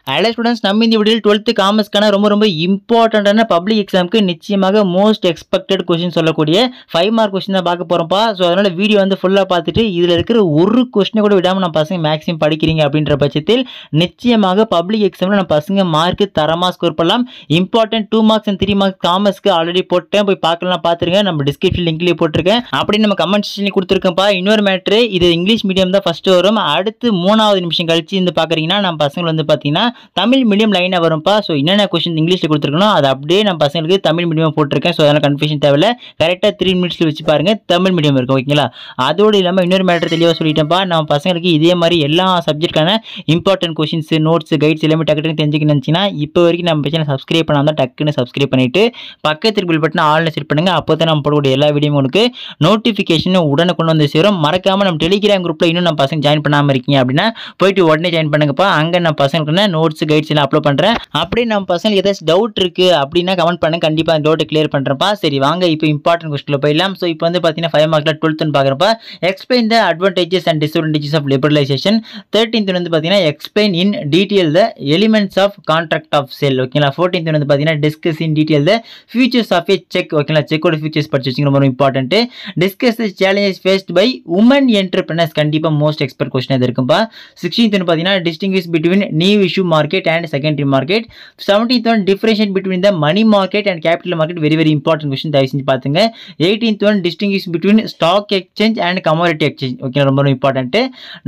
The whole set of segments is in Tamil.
ஹலோ ஸ்டூடெண்ட்ஸ், நம்ம இந்த வீடியோவில் 12th காமர்ஸ்க்கான ரொம்ப இம்பார்ட்டண்டான பப்ளிக் எக்ஸாமுக்கு நிச்சயமாக மோஸ்ட் எக்ஸ்பெக்டட் கொஸ்டின் சொல்லக்கூடிய 5 மார்க் கொஸ்டின் தான் பார்க்க போகிறோம்ப்பா. ஸோ அதனால் வீடியோ வந்து ஃபுல்லாக பார்த்துட்டு இதில் இருக்கிற ஒரு கொஸ்டினை கூட விடாமல் நம்ம பசங்க மேக்ஸிமம் படிக்கிறீங்க அப்படின்ற பட்சத்தில் நிச்சயமாக பப்ளிக் எக்ஸாமில் நம்ம பசங்க மார்க்கு தரமாக ஸ்கோர் பண்ணலாம். இம்பார்ட்டன்ட் 2 மார்க்ஸ் அண்ட் 3 மார்க்ஸ் காமர்ஸ்க்கு ஆல்ரெடி போட்டேன், போய் பார்க்கலாம், பார்த்துருங்க. நம்ம டிஸ்கிரிப்ஷன் லிங்க்லேயே போட்டிருக்கேன், அப்படின்னு நம்ம கமெண்ட் செக்ஷன்லேயே கொடுத்துருக்கேன்ப்பா. இன்னொரு மேட்ரு, இது இங்கிலீஷ் மீடியம் தான் ஃபஸ்ட்டு வரும். அடுத்து 3வது நிமிஷம் கழிச்சு இருந்து பார்க்குறீங்கன்னா நம்ம பசங்க வந்து பார்த்தீங்கன்னா தமிழ் மீடியம் லைனாக வரும்ப்பா. ஸோ என்னென்ன கொஸ்டின் இங்கிலீஷில் கொடுத்துருக்கணும் அதை அப்படியே நம்ம பசங்களுக்கு தமிழ் மீடியம் போட்டிருக்கேன். ஸோ அதனால் கன்ஃபியூஷன் தேவையில்லை. கரெக்டாக 3 மினிட்ஸில் வச்சு பாருங்கள், தமிழ் மீடியம் இருக்கும். ஓகேங்களா? அதோடு இல்லாமல் இன்னொரு மேட்டர் தெளிவாக சொல்லிட்டேன்ப்பா. நம்ம பசங்களுக்கு இதே மாதிரி எல்லா சப்ஜெக்டான இம்பார்ட்டன்ட் கொஸ்டின்ஸ், நோட்ஸ், கைட்ஸ் எல்லாமே டக்குன்னு தெரிஞ்சுக்கணும்னு நினச்சிங்கன்னா இப்போ வரைக்கும் நம்ம சேனல் சப்ஸ்கிரைப் பண்ணாமல் தான் டக்குன்னு சப்ஸ்கிரைப் பண்ணிவிட்டு பக்கத்தில் பில் பட்டன் ஆல்னு செட் பண்ணுங்கள். அப்போ தான் நம்ம போடக்கூடிய எல்லா வீடியோ உங்களுக்கு நோட்டிஃபிகேஷன் உடனுக்குள்ள வந்து சேரும். மறக்காமல் நம்ம டெலிகிராம் குரூப்பில் இன்னும் நம்ம பசங்க ஜாயின் பண்ணாமல் இருக்கீங்க அப்படின்னா போயிட்டு உடனே ஜாயின் பண்ணுங்கப்பா. அங்கே நம்ம பசங்களுக்கு நோட்ஸ், கைட்ஸ் எல்லாம் அப்லோட் பண்ணுறேன். அப்படி நம்ம பசங்களுக்கு ஏதாச்சும் டவுட் இருக்குது அப்படின்னா கமெண்ட் பண்ணுங்க, கண்டிப்பாக அந்த டவுட்டை கிளியர் பண்ணுறப்பா. சரி வாங்க இப்போ இம்பார்ட்டன்ட் கொஸ்டினில் போயிடலாம். ஸோ இப்போ வந்து பார்த்தீங்கன்னா 5 மார்க்கில் 12th பார்க்குறப்ப explain the advantages and disadvantages of liberalisation. 13th வந்து பார்த்தீங்கன்னா explain in detail the elements of contract of sale. ஓகேங்களா? 14th வந்து பார்த்தீங்கன்னா discuss in detail the features of a cheque. ஓகேங்களா? செக்கோட ஃபியூச்சர்ஸ் படிச்சு வச்சுங்க, ரொம்ப important. Discuss the challenges faced by women entrepreneurs. கண்டிப்பாக மோஸ்ட் எக்ஸ்பெக்ட் கொஸ்டின் அது இருக்கும்பா. 16th வந்து பார்த்தீங்கன்னா distinguish between new issue market and secondary market. 17th one differentiate between the money market and capital market. very important question, தயவு செஞ்சு பாத்துங்க. 18th one distinguish between stock exchange and commodity exchange. Okay, ரொம்ப இம்பார்ட்டன்ட்.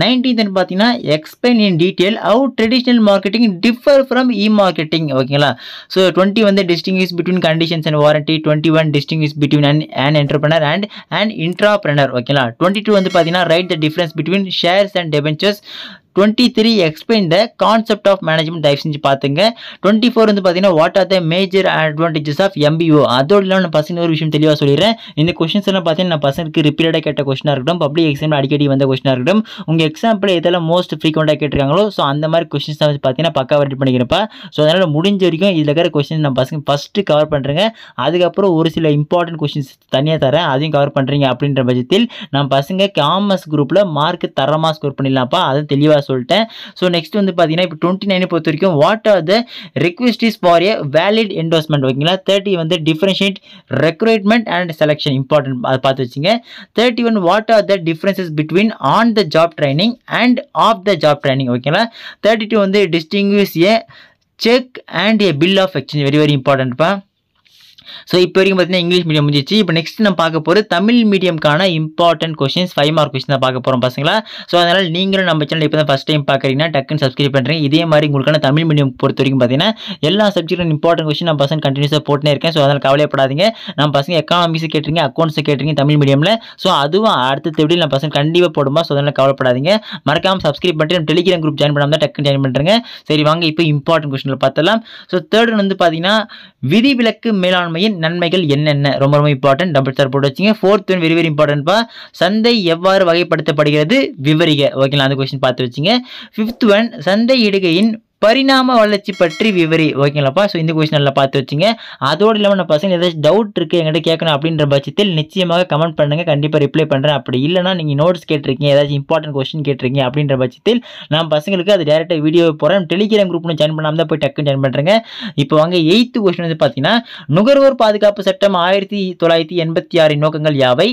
19th வந்து பாத்தீங்கன்னா explain in detail how traditional marketing differ from e-marketing. ஓகேங்களா? So 20 வந்து distinguish between conditions and warranty. 21 distinguish between an entrepreneur and an intrapreneur. ஓகேங்களா? 22 வந்து பாத்தீங்கன்னா write the difference between shares and debentures. 23 explain the concept of management. தயவு செஞ்சு பார்த்துங்க. 24 வந்து பார்த்தீங்கன்னா what are the major advantages of MBO. அதோடு இல்லாமல் நான் பசங்க ஒரு விஷயம் தெளிவாக சொல்லிடுறேன். இந்த கொஸ்டின்ஸ் எல்லாம் பார்த்தீங்கன்னா நான் பசங்களுக்கு ரிப்பீட்டடாக கேட்ட கொஸ்டினாக இருக்கட்டும், பப்ளிக் எக்ஸாமில் அடிக்கடி வந்த கொஸ்டினாக இருக்கட்டும், உங்கள் எக்ஸாம்பிள் எதெல்லாம் மோஸ்ட் ஃப்ரீக்வெண்ட்டாக கேட்டிருக்காங்களோ ஸோ அந்த மாதிரி கொஸ்டின்ஸ் தான் பார்த்தீங்கன்னா பக்காவாக ரெடி பண்ணிக்கிறப்பா. ஸோ அதனால் முடிஞ்ச வரைக்கும் இதில் இருக்கிற கொஸ்டின்ஸ் நான் பசங்க ஃபஸ்ட்டு கவர் பண்ணுறேங்க. அதுக்கப்புறம் ஒரு சில இம்பார்ட்டன்ட் கொஸ்டின்ஸ் தனியாக தரேன், அதையும் கவர் பண்ணுறீங்க அப்படின்ற பட்சத்தில் நம்ம பசங்க காமர்ஸ் குரூப்பில் மார்க் தரமாக ஸ்கோர் பண்ணிடலாம்ப்பா. அது தெளிவாக சொல்லிட்டேன். ஸோ நெக்ஸ்ட் வந்து பார்த்தீங்கன்னா இப்போ 29 பொறுத்த வரைக்கும் what are the request for a valid endorsement. ஓகேங்களா? 30 வந்து differentiate recruitment and selection. Important, அதை பார்த்து வச்சுங்க. 31 what are the differences between on the job training and off the job training. ஓகேங்களா? 32 வந்து distinguish a cheque and a bill of exchange. Very இம்பார்ட்டன்ட்ப்பா. ஸோ இப்போ வரைக்கும் பார்த்தீங்கன்னா இங்கிலீஷ் மீடியம் முடிஞ்சிச்சு. இப்போ நெக்ஸ்ட் நம்ம பார்க்க போகிறது தமிழ் மீடியம்கான இம்பார்ட்டன்ட் கொஸ்டின்ஸ், 5 மார்க் கொஸ்டின் தான் பார்க்க போகிறோம் பசங்களா. ஸோ அதனால் நீங்களும் நம்ம சேனல் இப்போ தான் ஃபஸ்ட் டைம் பார்க்குறீங்கன்னா டக்குன்னு சப்ஸ்கிரைப் பண்ணுறீங்க. இதே மாதிரி உங்களுக்கான தமிழ் மீடியம் பொறுத்த வரைக்கும் பார்த்தீங்கன்னா எல்லா சப்ஜெக்டும் இம்பார்ட்டன்ட் கொஸ்டின் நம்ம பசங்க கண்டினியூஸாக போட்டுனே இருக்கேன். ஸோ அதனால் கவலைப்படாதீங்க. நம்ம பசங்க எக்கனாமிக்ஸ் கேட்டுருங்க, அக்கௌண்ட்ஸ் கேட்டுருங்க தமிழ் மீடியமில். ஸோ அதுவும் அடுத்த எப்படி நம்ம பசங்க கண்டிப்பாக போடுமா. ஸோ அதனால் கவலைப்படாதீங்க. மறக்காமல் சப்ஸ்கிரைப் பண்ணிட்டு நம்ம டெலிகிராம் குரூப் ஜாயின் பண்ணாமல் தான் டக்குன்னு ஜாயின் பண்ணுறேங்க. சரி வாங்க இப்போ இம்பார்ட்டன்ட் கொஸ்டினில் பார்த்தலாம். ஸோ தேர்ட் வந்து பார்த்தீங்கன்னா விதிவிலக்கு மேலாண்மையின் நன்மைகள் என்னென்ன, ரொம்ப இம்பார்ட்டன்ட், டபுள் ஸ்டார் போட்டு வச்சுங்க. 4th one very இம்பார்ட்டன்ட்பா. சந்தை எவ்வாறு வகைப்படுத்தப்படுகிறது விவரிக. ஓகேங்களா? அந்த கொஸ்டின் பார்த்து வச்சுங்க. 5th ஒன் சந்தை இடுகையின் பரிணாம வளர்ச்சி பற்றி விவரி. ஓகேங்களாப்பா? ஸோ இந்த கொஸ்டின் நல்லா பார்த்து வச்சுங்க. அதோடு இல்லாமல் நம்ம பசங்க ஏதாச்சும் டவுட் இருக்குது என்கிட்ட கேட்கணும் அப்படின்ற பட்சத்தில் நிச்சயமாக கமெண்ட் பண்ணுங்கள், கண்டிப்பாக ரிப்ளை பண்ணுறேன். அப்படி இல்லைனா நீங்கள் நோட்ஸ் கேட்டிருக்கீங்க, ஏதாச்சும் இம்பார்ட்டன்ட் கொஸ்டின் கேட்டிருக்கீங்க அப்படின்ற பட்சத்தில் நம்ம பசங்களுக்கு அது டேரெக்டாக வீடியோ போகிறேன். டெலிகிராம் குரூப்னு ஜாயின் பண்ணாமல் தான் போய் டக்குன்னு ஜாயின் பண்ணுறேங்க. இப்போ வாங்க 8th கொஸ்டின் வந்து பார்த்தீங்கன்னா நுகர்வோர் பாதுகாப்பு சட்டம் 1986 நோக்கங்கள் யாவை.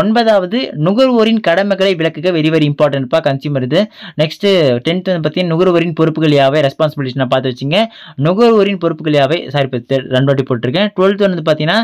9வது நுகர்வோரின் கடமைகளை விளக்குக. வெரி இம்பார்ட்டன்ட்பா, கன்சியூமர் இது. நெக்ஸ்ட் 10th வந்து பார்த்தீங்கன்னா நுகர்வோரின் பொறுப்புகள் யாவை, ரெஸ்பான்சிபிலிட்டிஸ் நான் பார்த்து வச்சுங்க. நுகர்வோரின் பொறுப்புகள் யாவை, சாரி இப்போ 2 வாட்டி போட்டிருக்கேன். 12th வந்து பார்த்தீங்கன்னா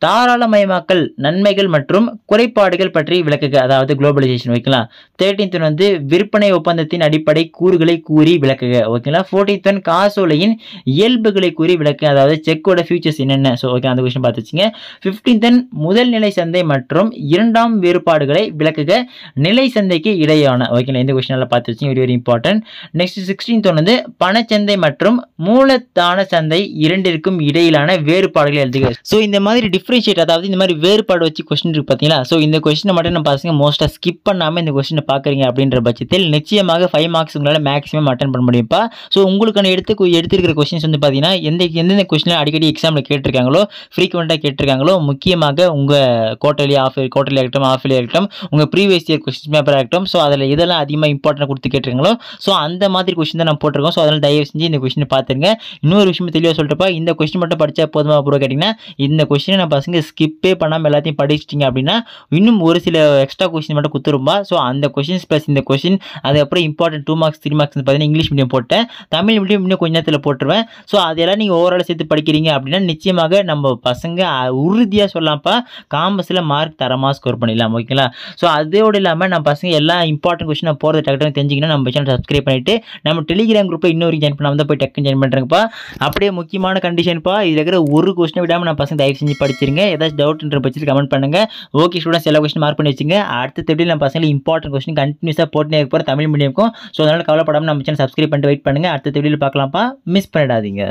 தாராளமயமாக்கல் நன்மைகள் மற்றும் குறைபாடுகள் பற்றி விளக்குக, அதாவது குளோபலைசேஷன். ஓகேங்களா? 13th வந்து விற்பனை ஒப்பந்தத்தின் அடிப்படை கூறுகளை கூறி விளக்குக. ஓகேங்களா? 14th ஒன் காசோலையின் இயல்புகளை கூறி விளக்குக, அதாவது செக்கோட ஃபியூச்சர்ஸ் என்னென்ன. ஸோ ஓகே, அந்த கொஸ்டின் பார்த்து வச்சுங்க. 15th முதல் நிலை சந்தை மற்றும் இரண்டாம் வேறுபாடுகளை விளக்குக, நிலை சந்தைக்கு இடையான. ஓகேங்களா? இந்த கொஸ்டின் எல்லாம் பார்த்து வச்சுங்க, வெரி இம்பார்ட்டன்ட். நெக்ஸ்ட் 16th வந்து பணச்சந்தை மற்றும் மூலத்தான சந்தை இரண்டிற்கும் இடையிலான வேறுபாடுகளை எழுதுக. ஸோ இந்த மாதிரி டிஃபரன்ஷியேட் அதாவது இந்த மாதிரி வேறுபாடு வச்சு கொஸ்டின் இருக்கு பார்த்தீங்களா? ஸோ இந்த கொஸ்டினை மட்டும் நம்ம பசங்க மோஸ்ட்டாக ஸ்கிப் பண்ணாமல் இந்த கொஸ்டினை பார்க்குறீங்க அப்படின்ற பட்சத்தில் நிச்சயமாக 5 மார்க்ஸ் உங்களால் மேக்ஸிமம் அட்டன் பண்ண முடியும்ப்பா. ஸோ உங்களுக்கான எடுத்திருக்கிற கொஸ்டின்ஸ் வந்து பார்த்தீங்கன்னா எந்தெந்த கொஸ்டின் அடிக்கடி எக்ஸாமில் கேட்டிருக்காங்களோ, ஃப்ரீக்வெண்ட்டாக கேட்டிருக்காங்களோ, முக்கியமாக உங்கள் குவார்டர்லி ஆகட்டும், ஹாஃப் இயர்லி ஆகட்டும், உங்கள் ப்ரீவியஸ் இயர் கொஸ்டின் பேப்பர் ஆகட்டும். ஸோ அதில் இதெல்லாம் அதிகமாக இம்பார்ட்டன்ட் கொடுத்து கேட்டிருக்காங்களோ, ஸோ அந்த மாதிரி கொஸ்டின் தான் நம்ம போட்டிருக்கோம். ஸோ அதனால் தயவு செஞ்சு இந்த கொஸ்டினை பார்த்துருங்க. இன்னொரு விஷயம் தெளிவாக சொல்லிட்டுப்பா, இந்த கொஸ்டின் மட்டும் படித்தா போதுமா ப்ரோ கேட்டிங்கன்னா, இந்த கொஸ்டினை நான் பசங்க ஸ்கிப்பே பண்ணாமல் எல்லாத்தையும் படிச்சிட்டிங்க அப்படின்னா இன்னும் ஒரு சில எக்ஸ்ட்ரா கொஸ்டின் மட்டும் கொடுத்துருப்பா. ஸோ அந்த கொஸ்டின்ஸ் ப்ளஸ் இந்த கொஸ்டின் அதுக்கப்புறம் இம்பார்ட்டன்ட் 2 மார்க்ஸ் 3 மார்க்ஸ் பார்த்தீங்கன்னா இங்கிலீஷ் மீடியம் போட்டேன், தமிழ் மீடியம் இன்னும் கொஞ்ச நேரத்தில் போட்டுருவேன். ஸோ அதெல்லாம் நீங்கள் ஓவரால் சேர்த்து படிக்கிறீங்க அப்படின்னா நிச்சயமாக நம்ம பசங்க உறுதியாக சொல்லலாம்ப்பா காமர்ஸில் மார்க் தரமாக ஸ்கோர் பண்ணிடலாம். ஓகேங்களா? ஸோ அதோடு இல்லாமல் நம்ம பசங்க எல்லா இம்பார்ட்டன்ட் கொஸ்டின் நான் போகிறது டக்குனு தெரிஞ்சிங்கன்னா நம்ம சேனல் சப்ஸ்கிரைப் பண்ணிவிட்டு நம்ம டெலிகிராம் குரூப்பை இன்னொரு ஜாயின் பண்ணாமல் தான் போய் டக்குன்னு ஜாயின் பண்ணுறேங்கப்பா. அப்படியே முக்கியமான கண்டிஷன்ப்பா, இதில் இருக்கிற ஒரு கொஸ்டினை விடாமல் நான் பசங்க தயவு செஞ்சு படிச்சிருங்க. ஏதாச்சும் டவுட்ன்ற பட்சத்தில் கமெண்ட் பண்ணுங்கள். ஓகே ஸ்டூடெண்ட்ஸ், எல்லா கொஸ்டின் மார்க் பண்ணி வச்சுங்க. அடுத்த தேர்ட்டில் நம்ம பசங்க இம்பார்ட்டன்ட் கொஸ்டின் கண்டினியூஸாக போட்டுனே இருக்க போகிற தமிழ் மீடியம்க்கும். ஸோ அதனால் கவலைப்படாமல் நம்ம சேனல் சப்ஸ்கிரைப் பண்ணிட்டு வெயிட் பண்ணுங்கள். அடுத்த தேர்ட்டில் பார்க்கலாம்ப்பா, மிஸ் பண்ணிடாதீங்க.